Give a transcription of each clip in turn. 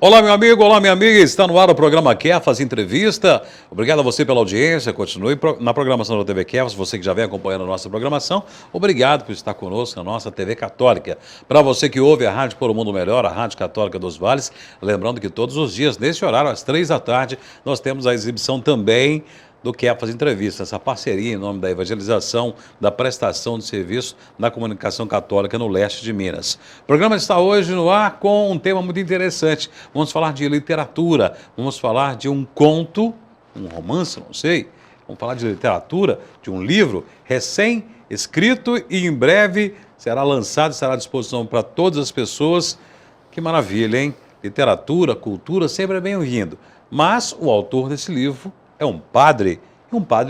Olá, meu amigo, olá, minha amiga. Está no ar o programa Kefas Entrevista. Obrigado a você pela audiência. Continue na programação da TV Kefas. Você que já vem acompanhando a nossa programação, obrigado por estar conosco na nossa TV Católica. Para você que ouve a Rádio Por um Mundo Melhor, a Rádio Católica dos Vales, lembrando que todos os dias, nesse horário, às 3 da tarde, nós temos a exibição também do Kefas Entrevista, essa parceria em nome da evangelização, da prestação de serviço na comunicação católica no leste de Minas. O programa está hoje no ar com um tema muito interessante. Vamos falar de literatura, vamos falar de um conto, um romance, não sei. Vamos falar de literatura, de um livro recém-escrito e em breve será lançado, estará à disposição para todas as pessoas. Que maravilha, hein? Literatura, cultura, sempre é bem-vindo. Mas o autor desse livro é um padre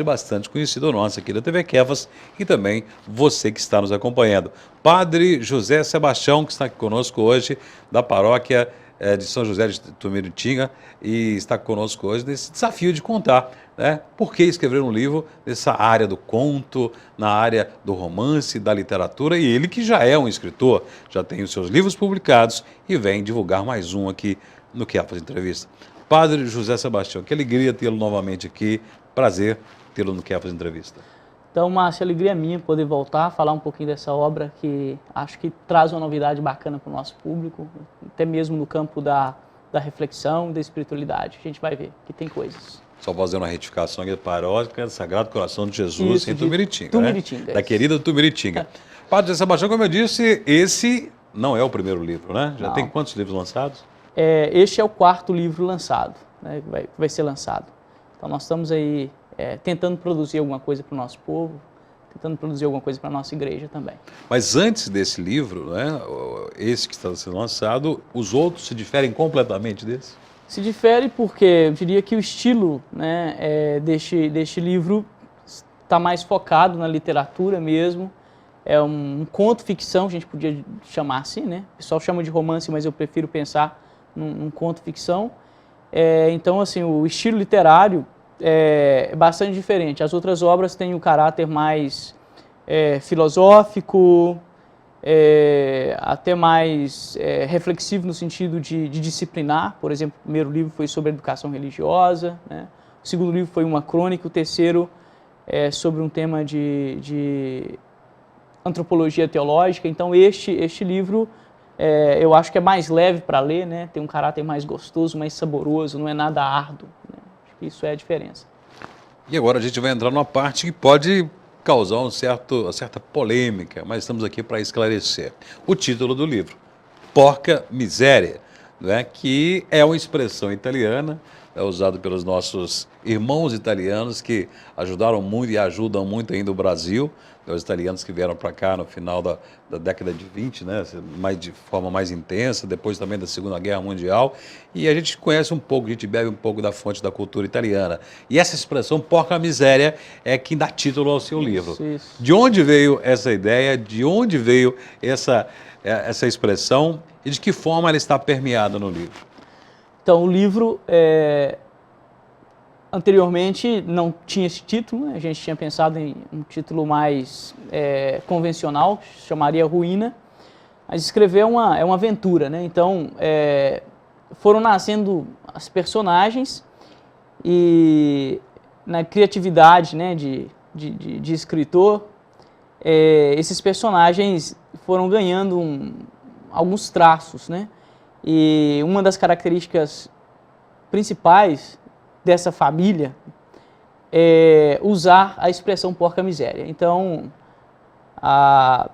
bastante conhecido nosso aqui da TV Kefas e também você que está nos acompanhando. Padre José Sebastião, que está aqui conosco hoje, da paróquia de São José de Tumiritinga, e está conosco hoje nesse desafio de contar, né, por que escrever um livro nessa área do conto, na área do romance, da literatura, e ele que já é um escritor, já tem os seus livros publicados e vem divulgar mais um aqui no Kefas Entrevista. Padre José Sebastião, que alegria tê-lo novamente aqui, prazer tê-lo no Kefas Entrevista. Então, Márcio, alegria minha poder voltar a falar um pouquinho dessa obra que acho que traz uma novidade bacana para o nosso público, até mesmo no campo da reflexão e da espiritualidade. A gente vai ver que tem coisas. Só fazendo uma retificação aqui, paróquia Sagrado Coração de Jesus, em Tumiritinga, Tumiritinga, né? Da querida Tumiritinga. Padre José Sebastião, como eu disse, esse não é o primeiro livro, né? Já tem quantos livros lançados? Este é o quarto livro lançado, né, que vai ser lançado. Então nós estamos aí tentando produzir alguma coisa para o nosso povo, tentando produzir alguma coisa para a nossa igreja também. Mas antes desse livro, né, esse que está sendo lançado, os outros se diferem completamente desse? Se difere porque eu diria que o estilo, né, deste livro está mais focado na literatura mesmo. É um conto-ficção, a gente podia chamar assim, né? O pessoal chama de romance, mas eu prefiro pensar num conto-ficção. Então, assim, o estilo literário é bastante diferente. As outras obras têm um caráter mais filosófico, até mais reflexivo no sentido de disciplinar. Por exemplo, o primeiro livro foi sobre educação religiosa, né? O segundo livro foi uma crônica, o terceiro sobre um tema de antropologia teológica. Então, este livro eu acho que é mais leve para ler, né? Tem um caráter mais gostoso, mais saboroso, não é nada árduo, né? Acho que isso é a diferença. E agora a gente vai entrar numa parte que pode causar uma certa polêmica, mas estamos aqui para esclarecer. O título do livro, Porca Miséria, né? Que é uma expressão italiana, é usado pelos nossos irmãos italianos que ajudaram muito e ajudam muito ainda o Brasil, os italianos que vieram para cá no final da década de 20, né, de forma mais intensa, depois também da Segunda Guerra Mundial, e a gente conhece um pouco, a gente bebe um pouco da fonte da cultura italiana. E essa expressão, porca miséria, é quem dá título ao seu livro. Isso. De onde veio essa ideia, de onde veio essa expressão e de que forma ela está permeada no livro? Então, o livro anteriormente não tinha esse título, né? A gente tinha pensado em um título mais convencional, que se chamaria Ruína, mas escrever é uma aventura, né? Então, foram nascendo as personagens e na criatividade, né, de escritor, esses personagens foram ganhando alguns traços, né? E uma das características principais dessa família é usar a expressão porca miséria. Então, a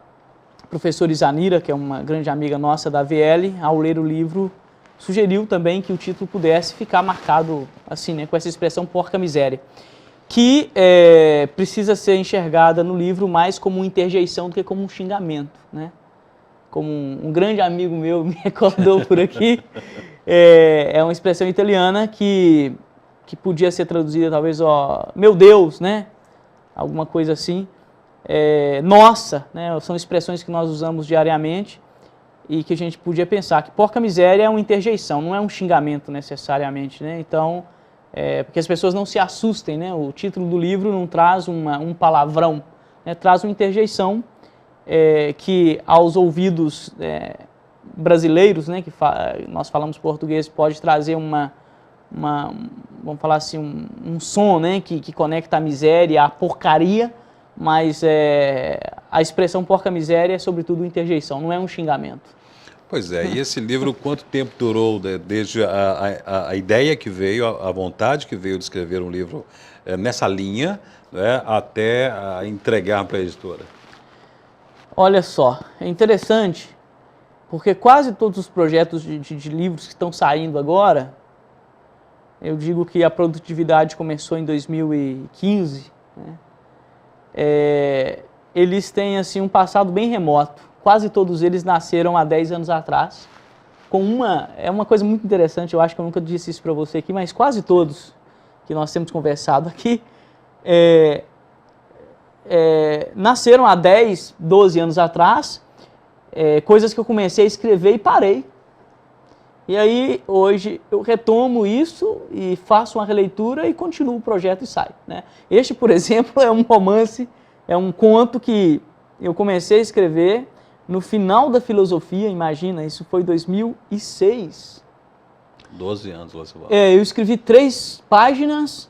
professora Isanira, que é uma grande amiga nossa da VL, ao ler o livro, sugeriu também que o título pudesse ficar marcado assim, né, com essa expressão porca miséria, que precisa ser enxergada no livro mais como uma interjeição do que como um xingamento, né? Como um grande amigo meu me recordou por aqui, é uma expressão italiana que podia ser traduzida talvez, meu Deus, né? Alguma coisa assim. Nossa, né? São expressões que nós usamos diariamente e que a gente podia pensar que porca miséria é uma interjeição, não é um xingamento necessariamente, né? Então, porque as pessoas não se assustem, né? O título do livro não traz um palavrão, né? Traz uma interjeição que aos ouvidos brasileiros, né, nós falamos português, pode trazer vamos falar assim, um som, né, que conecta a miséria à porcaria, mas a expressão porca-miséria é sobretudo interjeição, não é um xingamento. Pois é, e esse livro, quanto tempo durou desde a ideia que veio, a vontade que veio de escrever um livro nessa linha, né, até entregar para a editora? Olha só, é interessante, porque quase todos os projetos de livros que estão saindo agora, eu digo que a produtividade começou em 2015, né, eles têm assim, um passado bem remoto. Quase todos eles nasceram há 10 anos atrás. É uma coisa muito interessante, eu acho que eu nunca disse isso para você aqui, mas quase todos que nós temos conversado aqui nasceram há 10, 12 anos atrás, coisas que eu comecei a escrever e parei. E aí, hoje, eu retomo isso e faço uma releitura e continuo o projeto e sai, né? Este, por exemplo, é um romance, é um conto que eu comecei a escrever no final da filosofia, imagina, isso foi 2006. 12 anos, lá se vai. Eu escrevi 3 páginas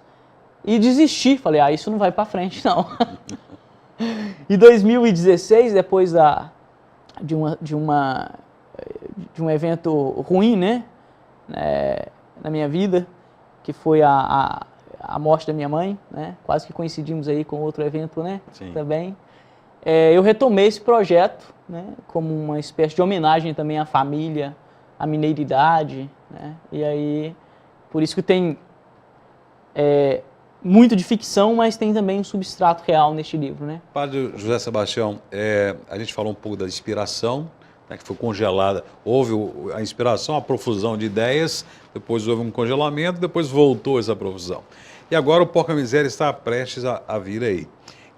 e desisti. Falei, isso não vai para frente, não. Em 2016, depois de um evento ruim, né, na minha vida, que foi a morte da minha mãe, né, quase que coincidimos aí com outro evento, né, também. Eu retomei esse projeto, né, como uma espécie de homenagem também à família, à mineiridade, né, e aí, por isso que tem muito de ficção, mas tem também um substrato real neste livro, né. Padre José Sebastião, a gente falou um pouco da inspiração, né, que foi congelada, houve a inspiração, a profusão de ideias, depois houve um congelamento, depois voltou essa profusão. E agora o Porca-Miséria está prestes a vir aí.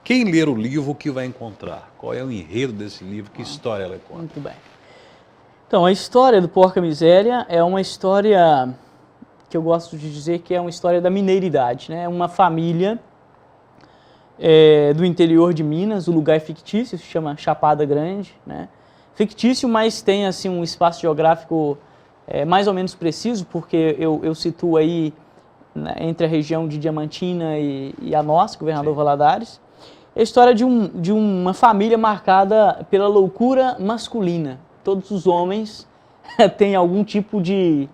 Quem ler o livro, o que vai encontrar? Qual é o enredo desse livro? Que história ela conta? Muito bem. Então, a história do Porca-Miséria é uma história que eu gosto de dizer que é uma história da mineiridade, né? Uma família do interior de Minas, o lugar é fictício, se chama Chapada Grande, né? Fictício, mas tem assim, um espaço geográfico mais ou menos preciso, porque eu situo aí, né, entre a região de Diamantina e a nossa, Governador Valadares. É a história de uma família marcada pela loucura masculina. Todos os homens têm algum tipo de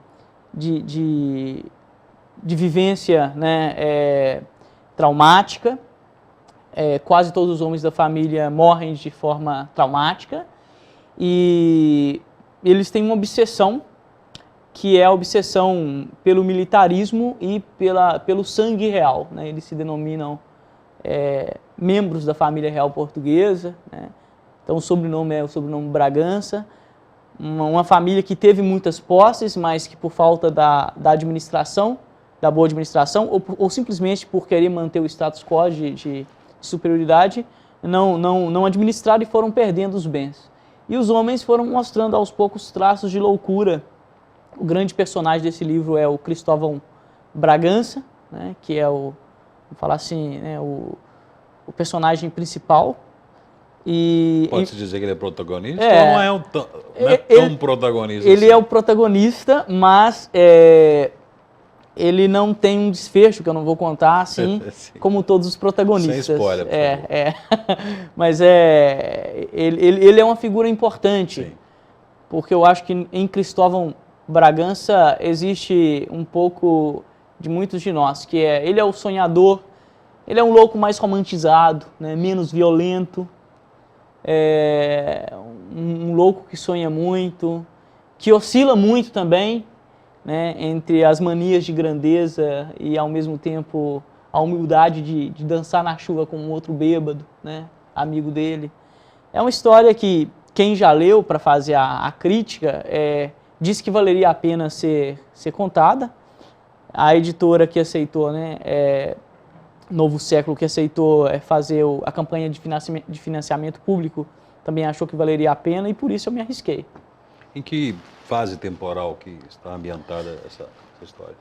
vivência, né, traumática. Quase todos os homens da família morrem de forma traumática. E eles têm uma obsessão, que é a obsessão pelo militarismo e pelo sangue real, né? Eles se denominam membros da família real portuguesa, né? Então o sobrenome é o sobrenome Bragança, uma família que teve muitas posses, mas que por falta da administração, da boa administração, ou simplesmente por querer manter o status quo de superioridade, não administraram e foram perdendo os bens. E os homens foram mostrando aos poucos traços de loucura. O grande personagem desse livro é o Cristóvão Bragança, né, que é vamos falar assim, né, o personagem principal. Pode-se dizer que ele é protagonista ou não é tão protagonista? Ele assim? é o protagonista, mas ele não tem um desfecho, que eu não vou contar, assim, como todos os protagonistas. Sem spoiler, por favor. Mas ele é uma figura importante, porque eu acho que em Cristóvão Bragança existe um pouco de muitos de nós, que ele é o sonhador, ele é um louco mais romantizado, né, menos violento, um louco que sonha muito, que oscila muito também, né, entre as manias de grandeza e, ao mesmo tempo, a humildade de dançar na chuva com um outro bêbado, né, amigo dele. É uma história que quem já leu para fazer a crítica disse que valeria a pena ser contada. A editora que aceitou, né, Novo Século, que aceitou fazer a campanha de financiamento público, também achou que valeria a pena e por isso eu me arrisquei. Em que fase temporal que está ambientada essa história?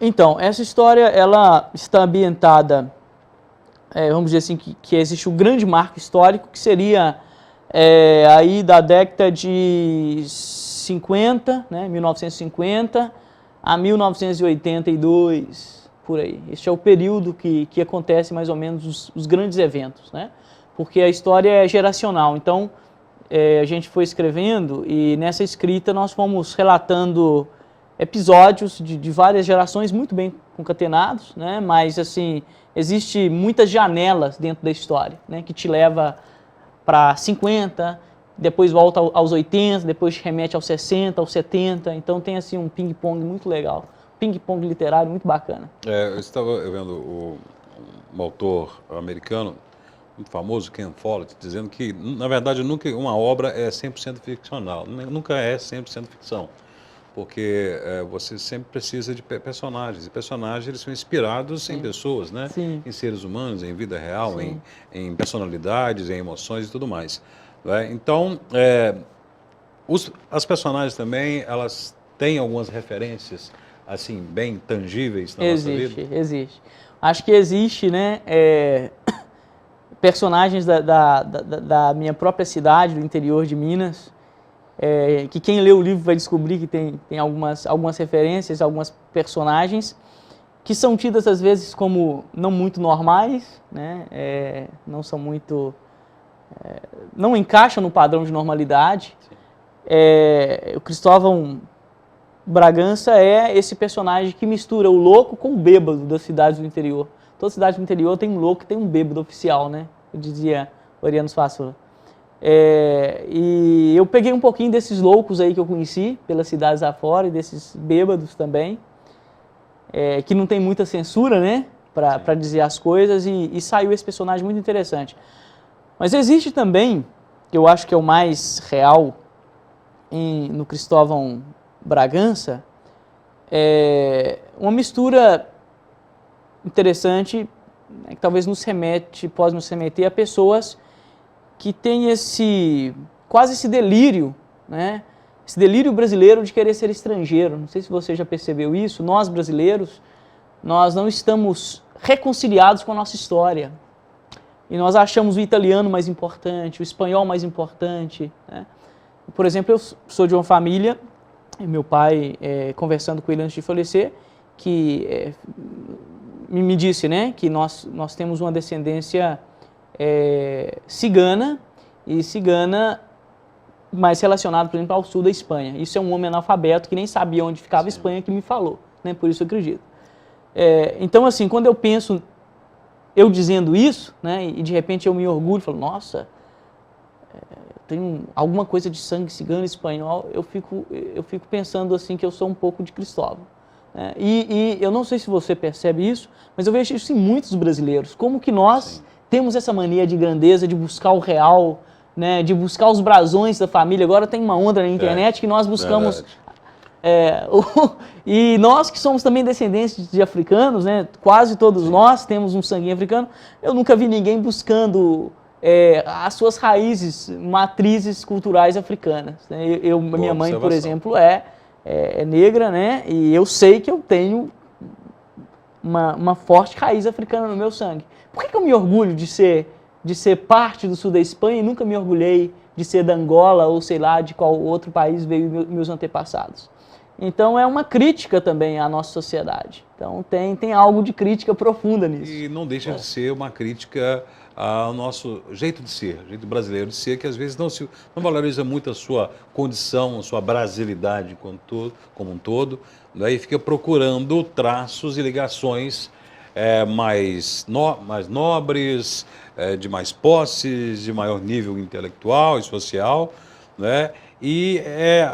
Então, essa história ela está ambientada, vamos dizer assim, que existe um grande marco histórico, que seria aí da década de 1950, né, 1950 a 1982, por aí. Este é o período que acontece mais ou menos os grandes eventos, né? Porque a história é geracional, então a gente foi escrevendo e nessa escrita nós fomos relatando episódios de várias gerações muito bem concatenados, né? Mas assim, existe muitas janelas dentro da história, né? Que te leva para 50, depois volta aos 80, depois remete aos 60, aos 70, então tem assim um ping-pong muito legal, ping-pong literário muito bacana. Eu estava vendo um autor americano muito famoso, Ken Follett, dizendo que, na verdade, nunca uma obra é 100% ficcional, nunca é 100% ficção, porque você sempre precisa de personagens, e personagens eles são inspirados em pessoas, né? Sim. Em seres humanos, em vida real, em personalidades, em emoções e tudo mais. Né? Então, as personagens também, elas têm algumas referências, assim, bem tangíveis na nossa vida? Existe. Acho que existe, né? Personagens da minha própria cidade, do interior de Minas, que quem lê o livro vai descobrir que tem algumas referências, algumas personagens que são tidas às vezes como não muito normais, né? Não são muito... não encaixam no padrão de normalidade. O Cristóvão Bragança é esse personagem que mistura o louco com o bêbado das cidades do interior. Toda cidade do interior tem um louco e tem um bêbado oficial, né? Eu dizia Oriano Suassuna. E eu peguei um pouquinho desses loucos aí que eu conheci pelas cidades afora e desses bêbados também, que não tem muita censura, né? Para dizer as coisas e saiu esse personagem muito interessante. Mas existe também, que eu acho que é o mais real no Cristóvão Bragança, uma mistura interessante, que talvez pode nos remeter a pessoas que têm quase esse delírio, né? Esse delírio brasileiro de querer ser estrangeiro. Não sei se você já percebeu isso. Nós, brasileiros, nós não estamos reconciliados com a nossa história. E nós achamos o italiano mais importante, o espanhol mais importante, né? Por exemplo, eu sou de uma família, e meu pai, conversando com ele antes de falecer, que me disse, né, que nós temos uma descendência cigana, e cigana mais relacionada, por exemplo, ao sul da Espanha. Isso é um homem analfabeto que nem sabia onde ficava a Espanha que me falou, né, por isso eu acredito. Então, assim, quando eu penso, eu dizendo isso, né, e de repente eu me orgulho, falo, nossa, tenho alguma coisa de sangue cigano, espanhol, eu fico pensando assim que eu sou um pouco de Cristóvão. E eu não sei se você percebe isso, mas eu vejo isso em muitos brasileiros. Como que nós temos essa mania de grandeza, de buscar o real, né, de buscar os brasões da família. Agora tem uma onda na internet que nós buscamos... e nós que somos também descendentes de africanos, né, quase todos nós temos um sanguinho africano, eu nunca vi ninguém buscando as suas raízes, matrizes culturais africanas. Né? Minha mãe, por exemplo, é negra, né? E eu sei que eu tenho uma forte raiz africana no meu sangue. Por que eu me orgulho de ser parte do sul da Espanha e nunca me orgulhei de ser da Angola ou sei lá de qual outro país veio meus antepassados? Então é uma crítica também à nossa sociedade. Então tem algo de crítica profunda nisso. E não deixa de ser uma crítica ao nosso jeito de ser, jeito brasileiro de ser, que às vezes não valoriza muito a sua condição, a sua brasilidade como um todo, daí fica procurando traços e ligações mais nobres, de mais posses, de maior nível intelectual e social, né? E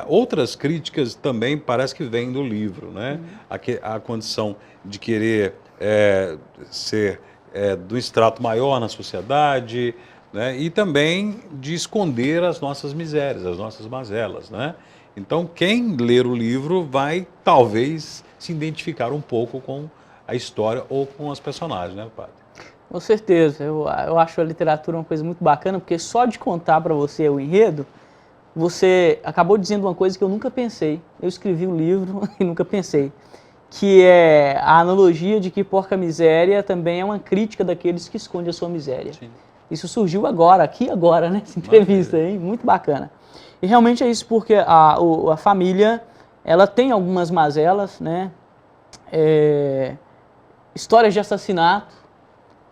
outras críticas também parece que vêm do livro, né? A condição de querer ser do extrato maior na sociedade, né? E também de esconder as nossas misérias, as nossas mazelas, né? Então, quem ler o livro vai, talvez, se identificar um pouco com a história ou com os personagens, né, padre? Com certeza. Eu acho a literatura uma coisa muito bacana, porque só de contar para você o enredo, você acabou dizendo uma coisa que eu nunca pensei. Eu escrevi um livro e nunca pensei. Que é a analogia de que porca miséria também é uma crítica daqueles que escondem a sua miséria. Sim. Isso surgiu agora, aqui agora, né? Essa entrevista aí, muito bacana. E realmente é isso, porque a família, ela tem algumas mazelas, né? Histórias de assassinato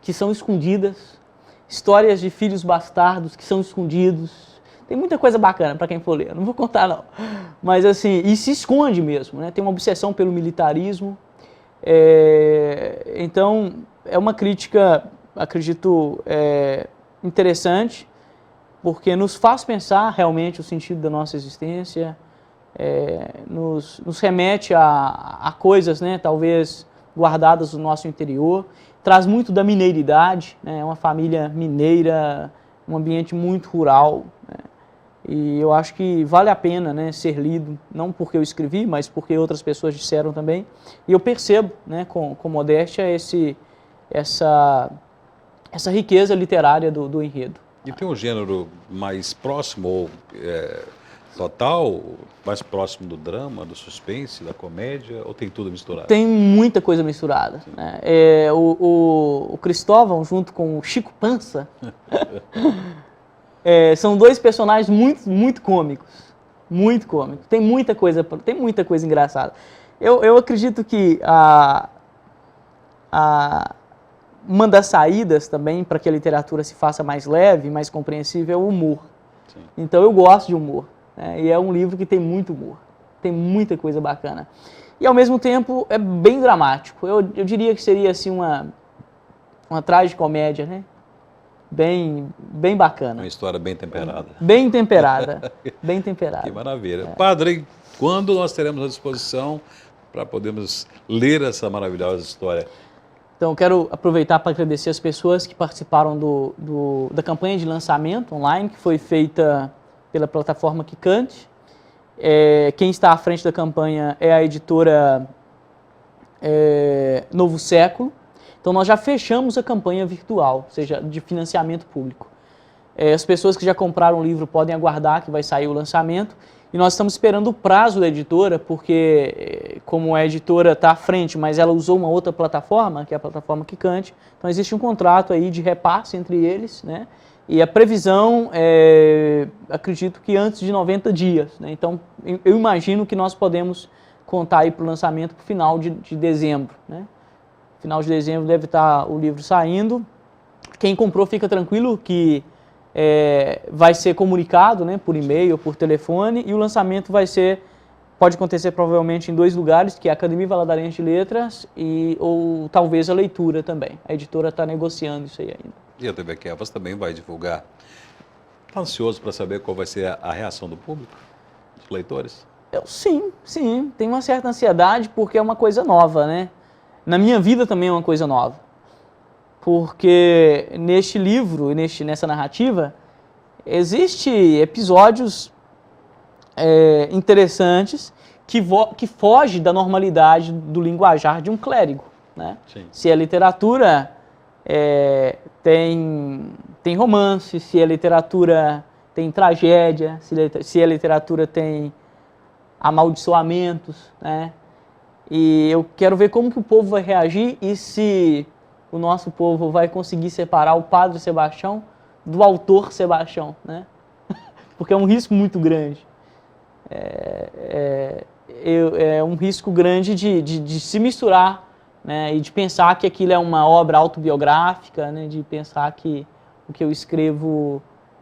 que são escondidas, histórias de filhos bastardos que são escondidos. Tem muita coisa bacana para quem for ler, não vou contar não. Mas assim, e se esconde mesmo, né? Tem uma obsessão pelo militarismo. Então, é uma crítica, acredito, interessante, porque nos faz pensar realmente o sentido da nossa existência, nos remete a coisas, né, talvez guardadas no nosso interior, traz muito da mineiridade, né, é uma família mineira, um ambiente muito rural, né, e eu acho que vale a pena, né, ser lido, não porque eu escrevi, mas porque outras pessoas disseram também, e eu percebo, né, com modéstia essa riqueza literária do enredo. E tem um gênero mais próximo, ou total, mais próximo do drama, do suspense, da comédia, ou tem tudo misturado? Tem muita coisa misturada, né? O Cristóvão, junto com o Chico Pança, são dois personagens muito cômicos, muito cômicos. Tem muita coisa engraçada. Eu acredito que uma das saídas também para que a literatura se faça mais leve, mais compreensível, é o humor. Sim. Então eu gosto de humor, né? E é um livro que tem muito humor, tem muita coisa bacana. E ao mesmo tempo é bem dramático. Eu diria que seria assim uma tragicomédia, né? Bem bacana. Uma história bem temperada. Bem temperada, bem temperada. Que maravilha. Padre, quando nós teremos à disposição para podermos ler essa maravilhosa história? Então, eu quero aproveitar para agradecer as pessoas que participaram da campanha de lançamento online, que foi feita pela plataforma Quicante. Quem está à frente da campanha é a editora Novo Século. Então, nós já fechamos a campanha virtual, ou seja, de financiamento público. As pessoas que já compraram o livro podem aguardar que vai sair o lançamento. E nós estamos esperando o prazo da editora, porque como a editora está à frente, mas ela usou uma outra plataforma, que é a plataforma Quicante, então existe um contrato aí de repasse entre eles, né? E a previsão acredito que antes de 90 dias, né? Então eu imagino que nós podemos contar aí para o lançamento para o final de dezembro, né? Final de dezembro deve estar o livro saindo. Quem comprou fica tranquilo que vai ser comunicado, né, por e-mail ou por telefone, e o lançamento pode acontecer provavelmente em 2 lugares, que é a Academia Valadarense de Letras ou talvez a leitura também. A editora está negociando isso aí ainda. E a TV Quefas também vai divulgar. Está ansioso para saber qual vai ser a reação do público, dos leitores? Sim, tem uma certa ansiedade porque é uma coisa nova, né? Na minha vida também é uma coisa nova. Porque neste livro, nessa narrativa, existem episódios interessantes que fogem da normalidade do linguajar de um clérigo, né? Se a literatura tem romance, se a literatura tem tragédia, se a literatura tem amaldiçoamentos, né? E eu quero ver como que o povo vai reagir e se o nosso povo vai conseguir separar o Padre Sebastião do autor Sebastião, né? Porque é um risco muito grande. É um risco grande de se misturar, né? E de pensar que aquilo é uma obra autobiográfica, né? De pensar que o que eu escrevo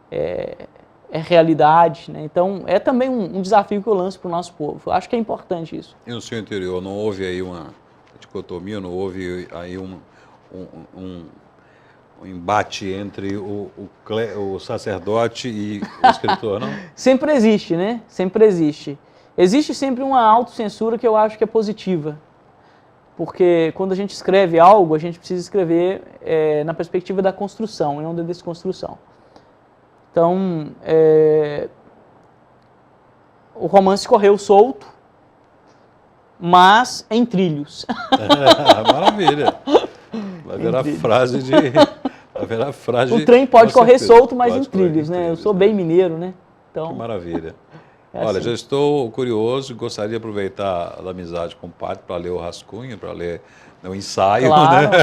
é realidade, né? Então, é também um desafio que eu lanço para o nosso povo. Eu acho que é importante isso. E no seu interior, não houve aí uma dicotomia, não houve aí um embate entre o sacerdote e o escritor, não? Sempre existe, né? Sempre existe. Existe sempre uma autocensura que eu acho que é positiva. Porque quando a gente escreve algo, a gente precisa escrever na perspectiva da construção e não da desconstrução. Então, o romance correu solto, mas em trilhos. Maravilha! Vai virar frase de... O trem pode correr solto, mas em trilhos, né? Eu sou bem mineiro, né? Então... Que maravilha. Olha, assim. já estou curioso e gostaria de aproveitar a amizade com o padre para ler o rascunho, para ler o ensaio, Claro, né?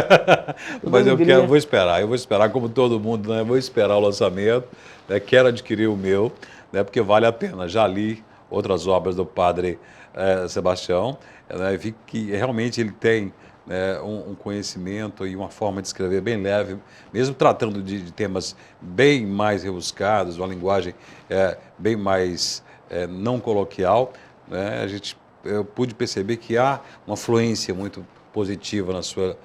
toda Mas alegria. vou esperar como todo mundo, né? Vou esperar o lançamento, né? Quero adquirir o meu, né? Porque vale a pena. Já li outras obras do padre Sebastião, né? Vi que realmente ele tem, né, um conhecimento e uma forma de escrever bem leve, mesmo tratando de temas bem mais rebuscados, uma linguagem bem mais não coloquial, né? Eu pude perceber que há uma fluência muito positiva na sua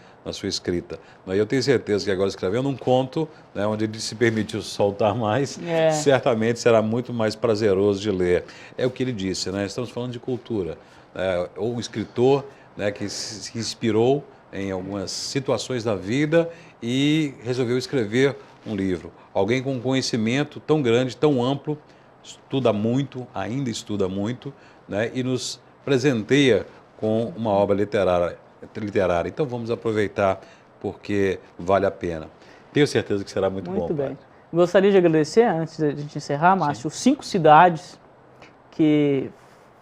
escrita, né? E eu tenho certeza que agora escrevendo um conto, né, onde ele se permitiu soltar mais, É, certamente será muito mais prazeroso de ler. É o que ele disse, né? Estamos falando de cultura, né? Ou um escritor, né, que se inspirou em algumas situações da vida e resolveu escrever um livro. Alguém com um conhecimento tão grande, tão amplo, estuda muito, ainda estuda muito, né, e nos presenteia com uma obra literária. Então vamos aproveitar porque vale a pena. Tenho certeza que será muito bom, muito bem. padre. Gostaria de agradecer, antes de a gente encerrar, Márcio, 5 cidades que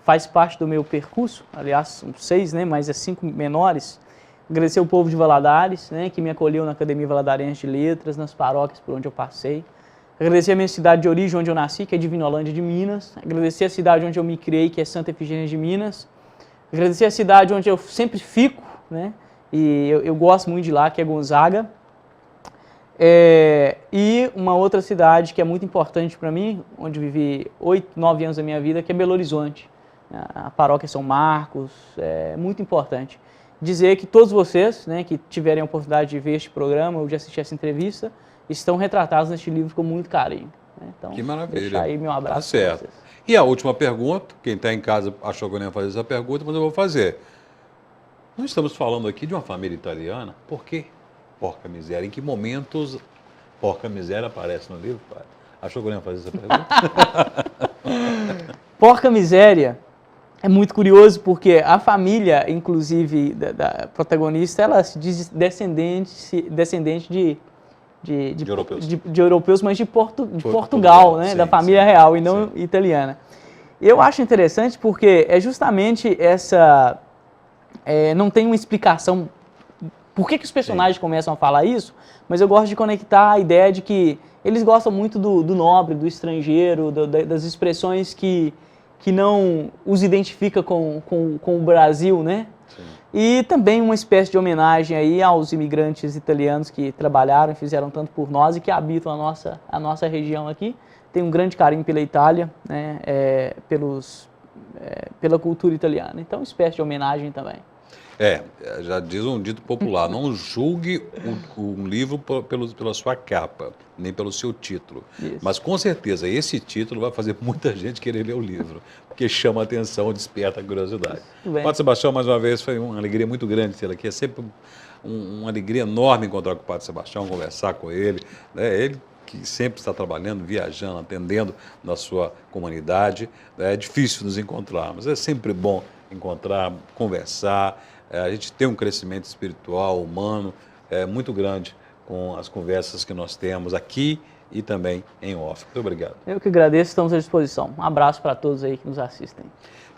faz parte do meu percurso, aliás, são 6, né, mas 5 menores. Agradecer o povo de Valadares, né, que me acolheu na Academia Valadarense de Letras, nas paróquias por onde eu passei. Agradecer a minha cidade de origem, onde eu nasci, que é Divinolândia de Minas. Agradecer a cidade onde eu me criei, que é Santa Efigênia de Minas. Agradecer a cidade onde eu sempre fico, né, e eu gosto muito de lá, que é Gonzaga. E uma outra cidade que é muito importante para mim, onde vivi 8, 9 anos da minha vida, que é Belo Horizonte. A paróquia São Marcos, é muito importante. Dizer que todos vocês, né, que tiverem a oportunidade de ver este programa ou de assistir essa entrevista, estão retratados neste livro com muito carinho, né? Então, Que maravilha. deixar aí meu abraço. Tá certo. E a última pergunta, quem está em casa achou que eu não ia fazer essa pergunta, mas eu vou fazer. Nós estamos falando aqui de uma família italiana, por que Porca Miséria? Em que momentos Porca Miséria aparece no livro, padre? Achou que eu não ia fazer essa pergunta? Porca Miséria é muito curioso porque a família, inclusive, da protagonista, ela se diz descendente de europeus. de europeus, mas de Portugal, Portugal, né? sim, Da família sim, real e não sim. italiana. Eu acho interessante porque é justamente essa... não tem uma explicação por que os personagens começam a falar isso, mas eu gosto de conectar a ideia de que eles gostam muito do nobre, do estrangeiro, das expressões que não os identifica com o Brasil, né? Sim. E também uma espécie de homenagem aí aos imigrantes italianos que trabalharam e fizeram tanto por nós e que habitam a nossa região aqui. Tem um grande carinho pela Itália, né? Pela cultura italiana. Então, uma espécie de homenagem também. Já diz um dito popular, não julgue um livro pela sua capa, nem pelo seu título. Isso. Mas com certeza esse título vai fazer muita gente querer ler o livro, porque chama a atenção, desperta a curiosidade. Muito bem. Padre Sebastião, mais uma vez, foi uma alegria muito grande tê-lo aqui. É sempre uma alegria enorme encontrar com o Padre Sebastião, conversar com ele, né? Ele que sempre está trabalhando, viajando, atendendo na sua comunidade. É difícil nos encontrar, mas é sempre bom encontrar, conversar. A gente tem um crescimento espiritual, humano, muito grande com as conversas que nós temos aqui e também em off. Muito obrigado. Eu que agradeço, estamos à disposição. Um abraço para todos aí que nos assistem.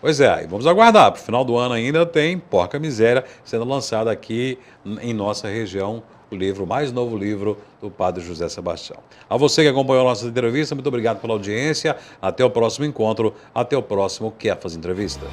Pois é, e vamos aguardar. Para o final do ano ainda tem Porca Miséria sendo lançado aqui em nossa região, o livro, o mais novo livro do Padre José Sebastião. A você que acompanhou a nossa entrevista, muito obrigado pela audiência. Até o próximo encontro, até o próximo Kefas Entrevista.